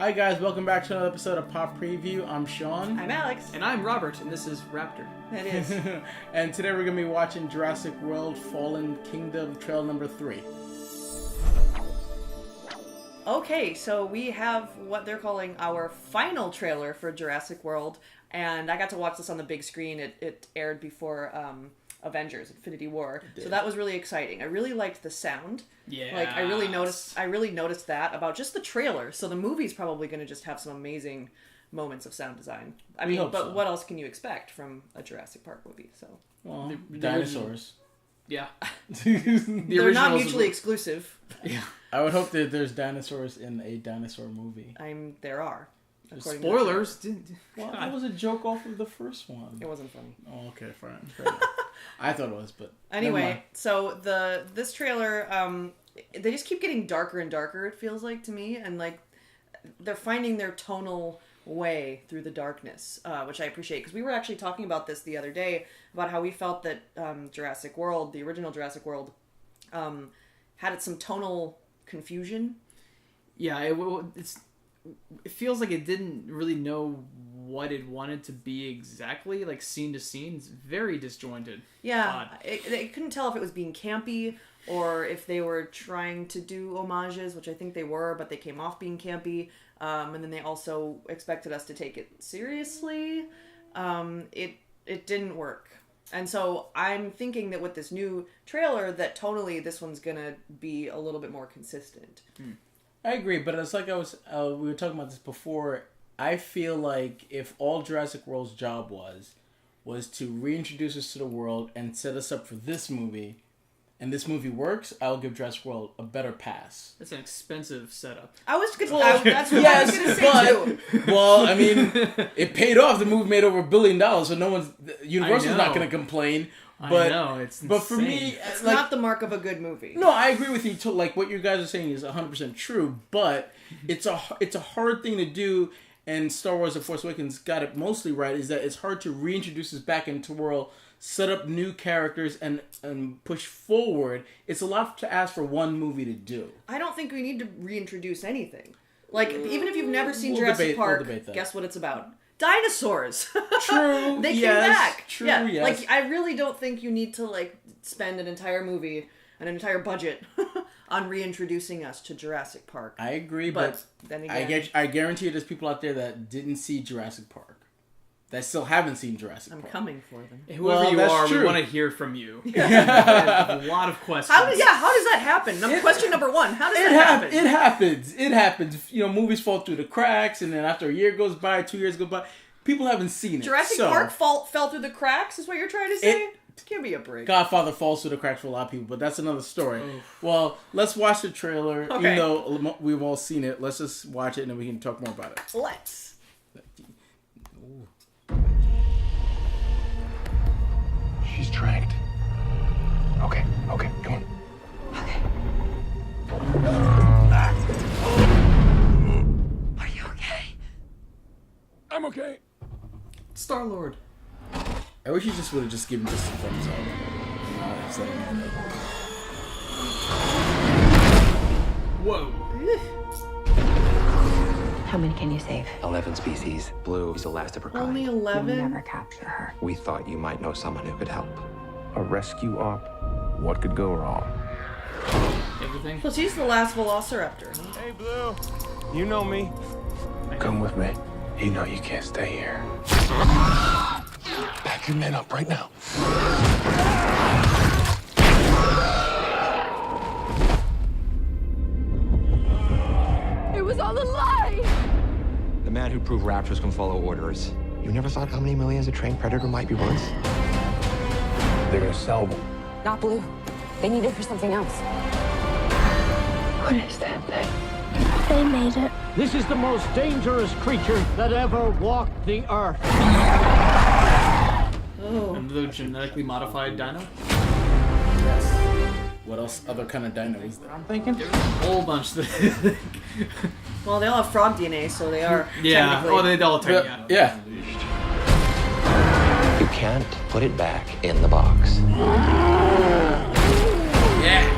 Hi guys, welcome back to another episode of Pop Preview. I'm Sean. I'm Alex. And I'm Robert, and this is Raptor. It is. And today we're going to be watching Jurassic World Fallen Kingdom trailer number 3. Okay, so we have what they're calling our final trailer for Jurassic World, and I got to watch this on the big screen. It aired before Avengers: Infinity War, so that was really exciting. I really liked the sound. Yeah. Like I really noticed that about just the trailer. So the movie's probably going to just have some amazing moments of sound design. I mean, but so. What else can you expect from a Jurassic Park movie? So Well, the dinosaurs. Yeah. they're not mutually exclusive. Yeah. I would hope that there's dinosaurs in a dinosaur movie. There are. Spoilers. Well, that was a joke off of the first one. It wasn't funny. Oh, okay, fine. I thought it was, but anyway. So this trailer, they just keep getting darker and darker. It feels like to me, and like they're finding their tonal way through the darkness, which I appreciate because we were actually talking about this the other day about how we felt that Jurassic World, the original Jurassic World, had some tonal confusion. Yeah, it feels like it didn't really know what it wanted to be exactly, like scene to scene. It's very disjointed. Yeah, it couldn't tell if it was being campy or if they were trying to do homages, which I think they were, but they came off being campy. And then they also expected us to take it seriously. It didn't work. And so I'm thinking that with this new trailer that tonally this one's going to be a little bit more consistent. I agree, but it's like we were talking about this before. I feel like if all Jurassic World's job was to reintroduce us to the world and set us up for this movie, and this movie works, I'll give Jurassic World a better pass. That's an expensive setup. I was going to that's what I was going to say too. Well, I mean, it paid off. The movie made over $1 billion, so Universal's not going to complain. But, I know, it's but insane. for me, it's not the mark of a good movie. No, I agree with you. Like what you guys are saying is 100% true, but it's a hard thing to do. And Star Wars: The Force Awakens got it mostly right. Is that it's hard to reintroduce us back into the world, set up new characters, and push forward. It's a lot to ask for one movie to do. I don't think we need to reintroduce anything. Like even if you've never seen Jurassic Park, guess what it's about? Dinosaurs. True. They came back. True. Yeah. Yes. Like I really don't think you need to spend an entire movie, an entire budget on reintroducing us to Jurassic Park. I agree, but then again, I guarantee you, there's people out there that didn't see Jurassic Park, that still haven't seen Jurassic Park. I'm coming for them. Whoever you are, true. we want to hear from you. I have a lot of questions. How does that happen? Question number one. How does that happen? It happens. It happens. Movies fall through the cracks, and then after a year goes by, 2 years go by, people haven't seen it. Jurassic Park fell through the cracks, is what you're trying to say? Give me a break. Godfather falls through the cracks for a lot of people, but that's another story. Oof. Well, let's watch the trailer. Okay. Even though we've all seen it, let's just watch it and then we can talk more about it. Let's. Ooh. She's tracked. Okay, come on. Okay. Are you okay? I'm okay. Star-Lord. I wish you just would have just given just a thumbs up. It's like, Whoa. How many can you save? 11 species. Blue is the last of her kind. Only You'll 11? never capture her. We thought you might know someone who could help. A rescue op. What could go wrong? Everything. So she's the last Velociraptor. Hey, Blue. You know me. Come with me. You know you can't stay here. Pack your men up right now. It was all a lie! The man who proved raptors can follow orders. You never thought how many millions a trained predator might be worth? They're gonna sell them. Not Blue. They need it for something else. What is that thing? They made it. This is the most dangerous creature that ever walked the earth. Oh. Remember the genetically modified dino? yes. What else? Other kind of dino is there? I'm thinking there's a whole bunch. Well, they all have frog DNA, so they are Yeah. technically... Oh, they all take it. Yeah. You can't put it back in the box. Yeah.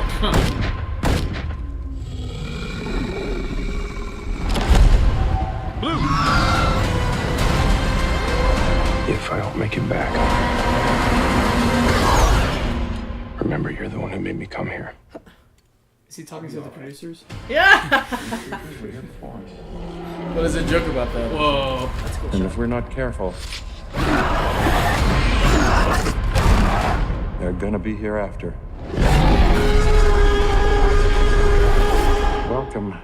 Blue! If I don't make it back, remember you're the one who made me come here. Is he talking to the producers? Yeah. What is a joke about that? Whoa. That's cool. And if we're not careful, they're gonna be here after. Welcome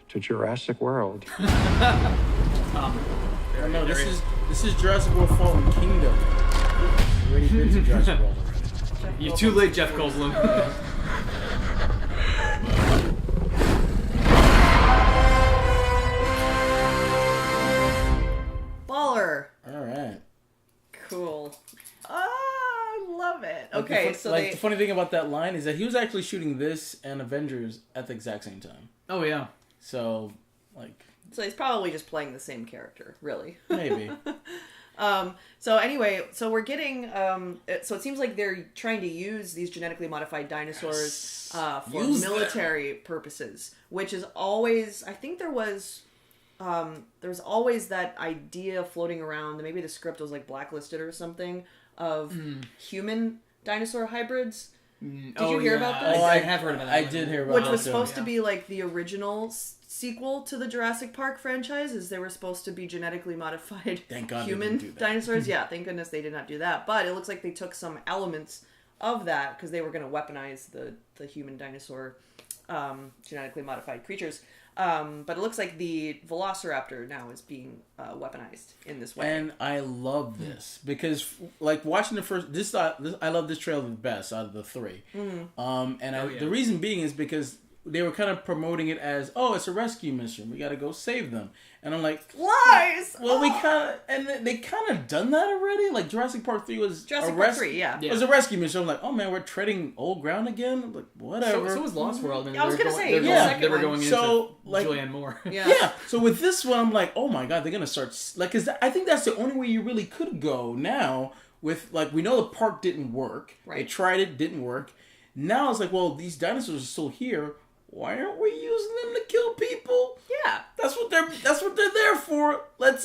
to Jurassic World. No, this is Jurassic World Fallen Kingdom. I've already been to Jurassic World already. You're too late, Jeff Goldblum. Baller. All right. Cool. I love it. Like Okay, the funny thing about that line is that he was actually shooting this and Avengers at the exact same time. Oh, yeah. So, like... So he's probably just playing the same character, really. Maybe. So anyway, so we're getting... so it seems like they're trying to use these genetically modified dinosaurs for military purposes, which is always... I think there's always that idea floating around, maybe the script was like blacklisted or something, of human dinosaur hybrids. Did you hear about this? Oh, I have heard about that. I did hear about Which that. was supposed to be like the original sequel to the Jurassic Park franchise, is they were supposed to be genetically modified Thank God human they didn't do that. dinosaurs. Yeah, thank goodness they did not do that. But it looks like they took some elements of that because they were going to weaponize the human dinosaur genetically modified creatures. But it looks like the Velociraptor now is being weaponized in this way. And I love this because, like, watching the first, I love this trailer the best out of the three. The reason being is because they were kind of promoting it as, oh, it's a rescue mission. We got to go save them. And I'm like, lies. Well, we kind of, and they kind of done that already. Like Jurassic Park 3 was Jurassic Park 3, yeah. It was a rescue mission. I'm like, oh man, we're treading old ground again. I'm like, whatever. So was Lost World. I mean, I was gonna say, they were going into like, Julianne Moore. Yeah. So with this one, I'm like, oh my god, they're gonna start like, cause I think that's the only way you really could go now. With like, we know the park didn't work. Right. They tried it, didn't work. Now it's like, well, these dinosaurs are still here. Why aren't we using them to kill people? Yeah. That's what they're there for. Let's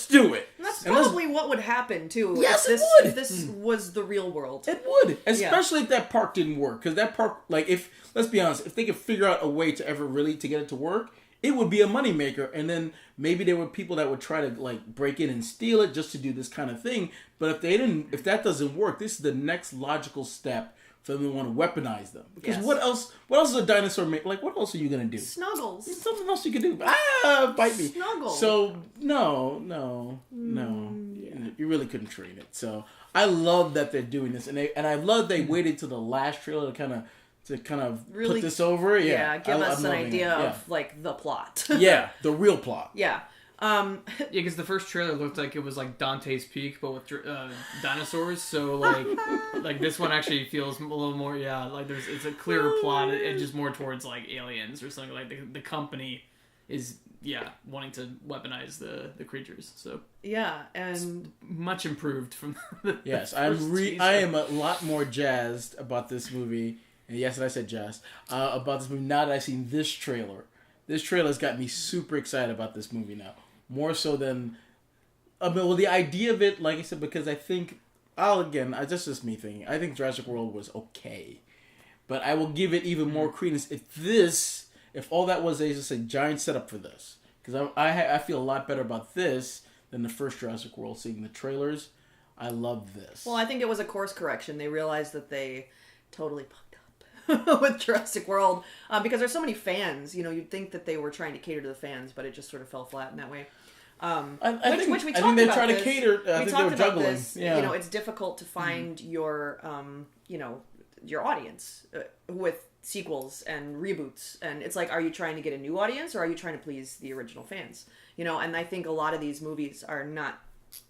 do it. And that's probably what would happen too. Yes, if this was the real world. It would. Especially if that park didn't work. Because that park, like, let's be honest, if they could figure out a way to ever really to get it to work, it would be a moneymaker. And then maybe there were people that would try to like break in and steal it just to do this kind of thing. But if that doesn't work, this is the next logical step for them to want to weaponize them. Because what else is a dinosaur make? Like, what else are you going to do? Snuggles. There's something else you can do. Bite me. Snuggles. So, no. You really couldn't train it. So, I love that they're doing this. And I love they waited till the last trailer to kind of really put this over. Yeah, give us an idea of, like, the plot. Yeah, the real plot. Yeah. Yeah, because the first trailer looked like it was like Dante's Peak, but with dinosaurs. So like this one actually feels a little more, like it's a clearer plot. It's just more towards like aliens or something. Like the company is wanting to weaponize the creatures. So yeah, and much improved from the yes. I am a lot more jazzed about this movie. And yes, I said jazzed about this movie now that I've seen this trailer. This trailer's got me super excited about this movie now. More so than, the idea of it, like I said, because I think, that's just me thinking. I think Jurassic World was okay, but I will give it even more credence if all that was just a giant setup for this. Because I feel a lot better about this than the first Jurassic World. Seeing the trailers, I love this. Well, I think it was a course correction. They realized that they totally fucked up with Jurassic World because there's so many fans. You'd think that they were trying to cater to the fans, but it just sort of fell flat in that way. I think we they talked about try to this. cater. I think they were juggling. This, yeah. It's difficult to find your, your audience with sequels and reboots, and it's like, are you trying to get a new audience or are you trying to please the original fans? And I think a lot of these movies are not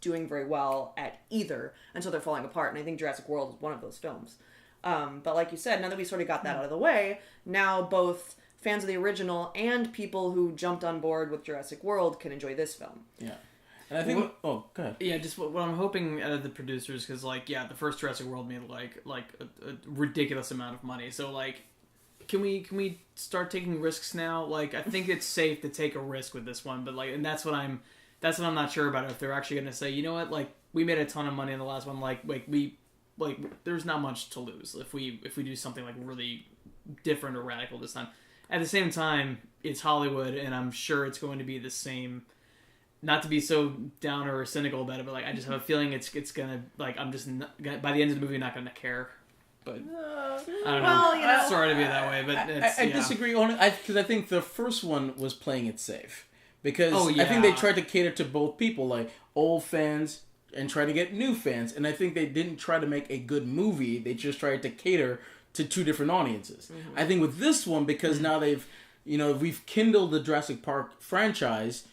doing very well at either, and so they're falling apart. And I think Jurassic World is one of those films. But like you said, now that we sort of got that out of the way, now both fans of the original and people who jumped on board with Jurassic World can enjoy this film. Yeah. And I think... go ahead. Yeah, just what I'm hoping out of the producers, because, the first Jurassic World made, a ridiculous amount of money. So, can we start taking risks now? Like, I think it's safe to take a risk with this one, but like, and that's what I'm not sure about, if they're actually going to say, you know what, like, we made a ton of money in the last one, like there's not much to lose if we do something like really different or radical this time. At the same time, it's Hollywood, and I'm sure it's going to be the same. Not to be so downer or cynical about it, but like, I just have a feeling it's gonna, like, I'm just not, by the end of the movie not gonna care. But I don't know. Sorry to be that way, but I disagree on it, because I think the first one was playing it safe, because I think they tried to cater to both people, like old fans and try to get new fans, and I think they didn't try to make a good movie. They just tried to cater to two different audiences. Mm-hmm. I think with this one, because now we've kindled the Jurassic Park franchise,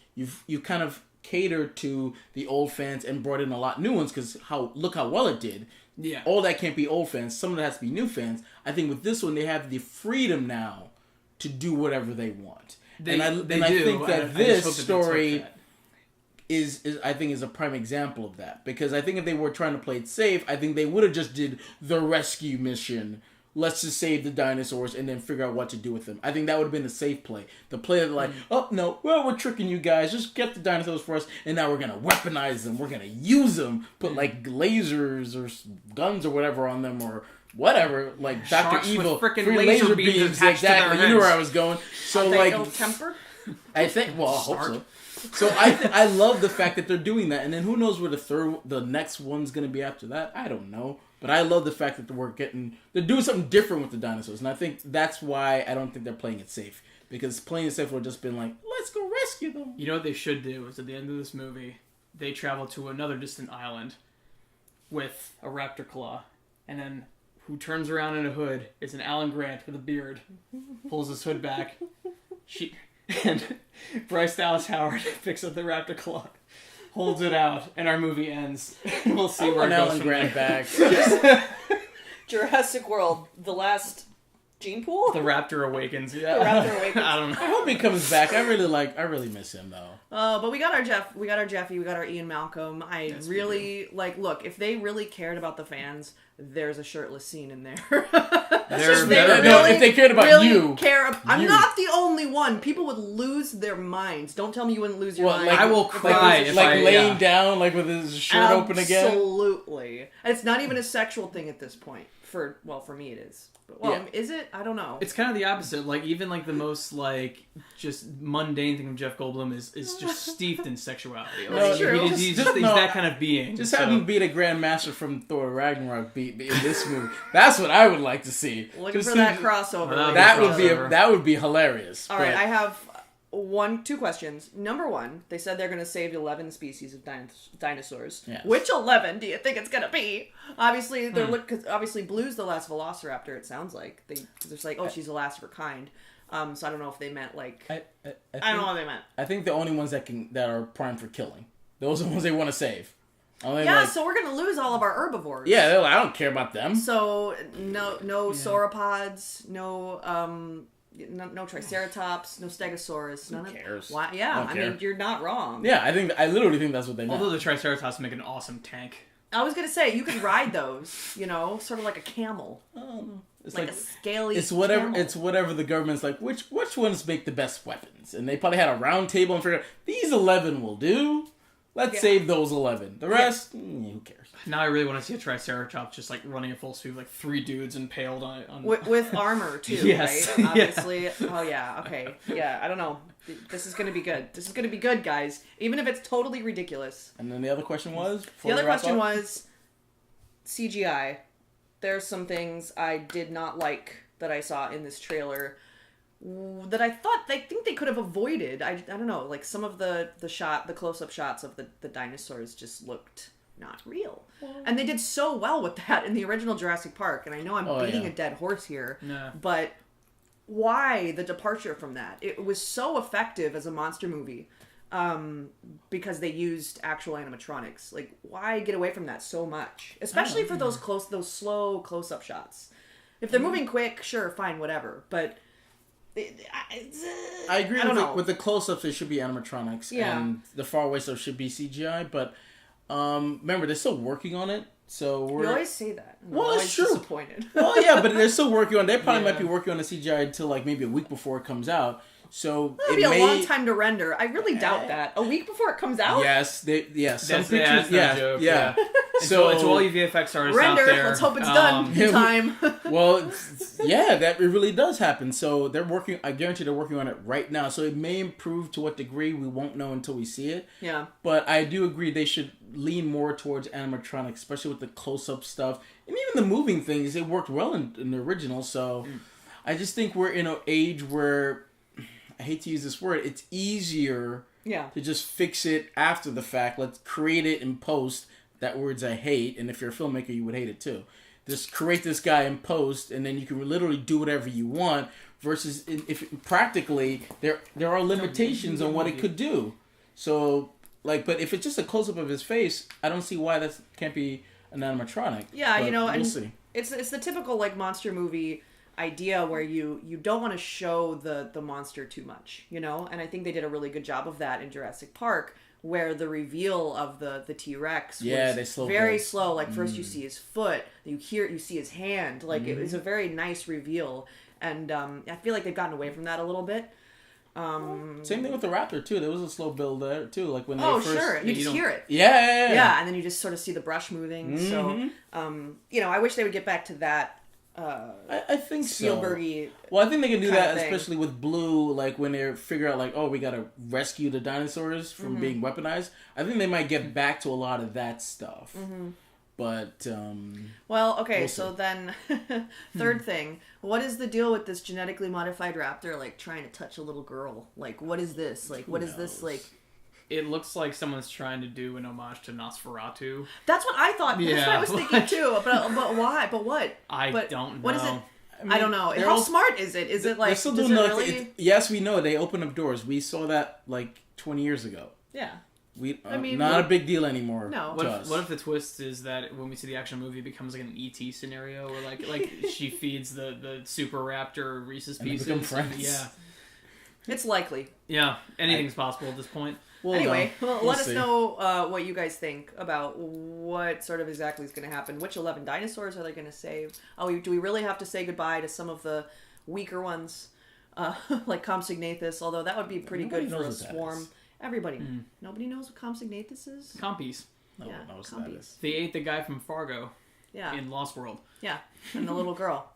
you kind of catered to the old fans and brought in a lot new ones, because look how well it did. Yeah. All that can't be old fans. Some of that has to be new fans. I think with this one, they have the freedom now to do whatever they want. I think that this story is a prime example of that. Because I think if they were trying to play it safe, I think they would have just did the rescue mission. Let's just save the dinosaurs and then figure out what to do with them. I think that would have been the safe play. The play of like, oh no, well, we're tricking you guys. Just get the dinosaurs for us, and now we're gonna weaponize them. We're gonna use them. Put like lasers or guns or whatever on them, or whatever. Like Dr. Evil, free laser beams. Exactly. You know where I was going. So Are they like, ill-tempered? I think. Well, I hope so. So I love the fact that they're doing that, and then who knows where the next one's gonna be after that? I don't know. But I love the fact that they're doing something different with the dinosaurs. And I think that's why I don't think they're playing it safe. Because playing it safe would have just been like, let's go rescue them. You know what they should do is at the end of this movie, they travel to another distant island with a raptor claw. And then who turns around in a hood is an Alan Grant with a beard. Pulls his hood back. And Bryce Dallas Howard picks up the raptor claw, holds it out, and our movie ends. We'll see where it goes from Grant there. back. Jurassic World, the last gene pool? The Raptor Awakens. Yeah. The Raptor Awakens. I don't know. I hope he comes back. I really miss him though. But we got our Jeffy, we got our Ian Malcolm. Look, if they really cared about the fans, there's a shirtless scene in there. If they cared about you. I'm not the only one. People would lose their minds. Don't tell me you wouldn't lose your mind. I will cry. Laying down, like with his shirt open again. Absolutely. And it's not even a sexual thing at this point. For me it is. Is it? I don't know. It's kind of the opposite. Like, even like the most like just mundane thing of Jeff Goldblum is just steeped in sexuality. Like, That's true. He's that kind of being. Just have him beat a Grandmaster from Thor Ragnarok in this movie. That's what I would like to see. Looking for that crossover. That would be hilarious. All right, I have two questions. Number one, they said they're going to save 11 species of dinosaurs. Yes. Which 11 do you think it's going to be? Obviously, because obviously Blue's the last Velociraptor. It sounds like they're just like, she's the last of her kind. So I don't know if they meant like. I don't know what they meant. I think the only ones that are primed for killing. Those are the ones they want to save. So we're gonna lose all of our herbivores. Yeah, they're like, I don't care about them. So no sauropods, no Triceratops, no Stegosaurus. Who cares? Why? Yeah, I mean, you're not wrong. Yeah, I literally think that's what they meant. Although the Triceratops make an awesome tank. I was gonna say you could ride those, sort of like a camel. It's like a scaly. It's whatever. camel. It's whatever the government's like. Which ones make the best weapons? And they probably had a round table and figured out these 11 will do. Let's save those 11. The rest, who cares? Now I really want to see a Triceratops just like running at full speed, like 3 dudes impaled on with armor too. Yes. Right? Obviously. Yeah. Oh yeah. Okay. Yeah. I don't know. This is gonna be good. This is gonna be good, guys. Even if it's totally ridiculous. And then the other question was. Was CGI. There's some things I did not like that I saw in this trailer that I think they could have avoided. I don't know, like some of the close-up shots of the dinosaurs just looked not real. And they did so well with that in the original Jurassic Park, and I know I'm beating a dead horse here, but why the departure from that? It was so effective as a monster movie because they used actual animatronics. Like, why get away from that so much? Especially for those slow close-up shots. If they're moving quick, sure, fine, whatever, but I agree with the close-ups. It should be animatronics, and the far away stuff should be CGI. But remember, they're still working on it, So we're... You always say that. I'm Well, always it's true. disappointed. Well, yeah, but they're still working on. They probably might be working on the CGI until like maybe a week before it comes out. So That'll be a long time to render. I really doubt that. A week before it comes out? Yes, some That's pictures. no joke. Yeah. So to all you VFX artists render. out there, Let's hope it's done in time. Well, yeah, that it really does happen. So they're working. I guarantee they're working on it right now. So it may improve to what degree we won't know until we see it. Yeah. But I do agree they should lean more towards animatronics, especially with the close-up stuff and even the moving things. It worked well in the original. So I just think we're in an age where, I hate to use this word, it's easier to just fix it after the fact. Let's create it in post. That word's I hate, and if you're a filmmaker, you would hate it too. Just create this guy in post, and then you can literally do whatever you want. Versus, if practically there are limitations on what it could do. So, like, but if it's just a close up of his face, I don't see why that can't be an animatronic. Yeah, but you know, we'll and see. it's the typical like monster movie idea where you don't want to show the monster too much, you know, and I think they did a really good job of that in Jurassic Park, where the reveal of the T-Rex was they slow very down. slow. Like first you see his foot, you see his hand. Like it was a very nice reveal, and I feel like they've gotten away from that a little bit. Same thing with the Raptor too. There was a slow build there too. Like when they first, sure, you just hear it. Yeah, and then you just sort of see the brush moving. So you know, I wish they would get back to that. I think Spielberg-y so. Well, I think they can do kind that, of thing. especially with Blue. Like when they figure out, like, oh, we got to rescue the dinosaurs from being weaponized. I think they might get back to a lot of that stuff. But well, okay. we'll So see. then, third thing, what is the deal with this genetically modified raptor like trying to touch a little girl? Like, what is this? Like, what is this like? it looks like someone's trying to do an homage to Nosferatu. That's what I thought. That's what I was thinking too. But why? But what? I but don't know. What is it? I don't know. they're How all- smart is it? Is it like? They're still does doing it like really? yes, we know they open up doors. We saw that like 20 years ago. Yeah. We I mean, not what- a big deal anymore. No. What to if, us. what if the twist is that when we see the action movie, it becomes like an ET scenario where like she feeds the super raptor Reese's And they Pieces? become friends. Yeah, It's likely. yeah. Anything's possible at this point. Well, Anyway, no. well, We'll let us see. know what you guys think about what sort of exactly is going to happen. Which 11 dinosaurs are they going to save? Oh, do we really have to say goodbye to some of the weaker ones, like Compsognathus? Although that would be pretty Nobody good for a knows what that swarm. is. Everybody. Nobody knows what Compsognathus is? Compies. No Yeah, one knows what that compies. is. They ate the guy from Fargo Yeah. in Lost World. Yeah. And the little girl.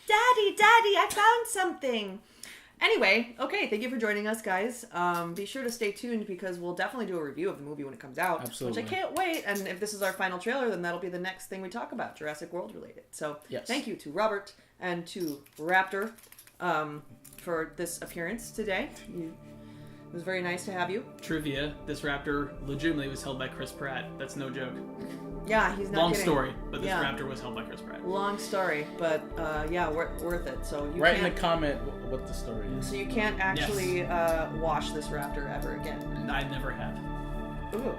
Daddy, I found something. Anyway, okay, thank you for joining us, guys. Be sure to stay tuned because we'll definitely do a review of the movie when it comes out. Absolutely. Which I can't wait. And if this is our final trailer, then that'll be the next thing we talk about, Jurassic World related. So Yes. thank you to Robert and to Raptor for this appearance today. It was very nice to have you. Trivia: this raptor legitimately was held by Chris Pratt. That's no joke. Yeah, he's not Long kidding. story, but this Yeah. raptor was held by Chris Pratt. Long story, but yeah, worth it. So you Write in can't, the comment what the story is. so you can't actually wash this raptor ever again. I never have. Ooh.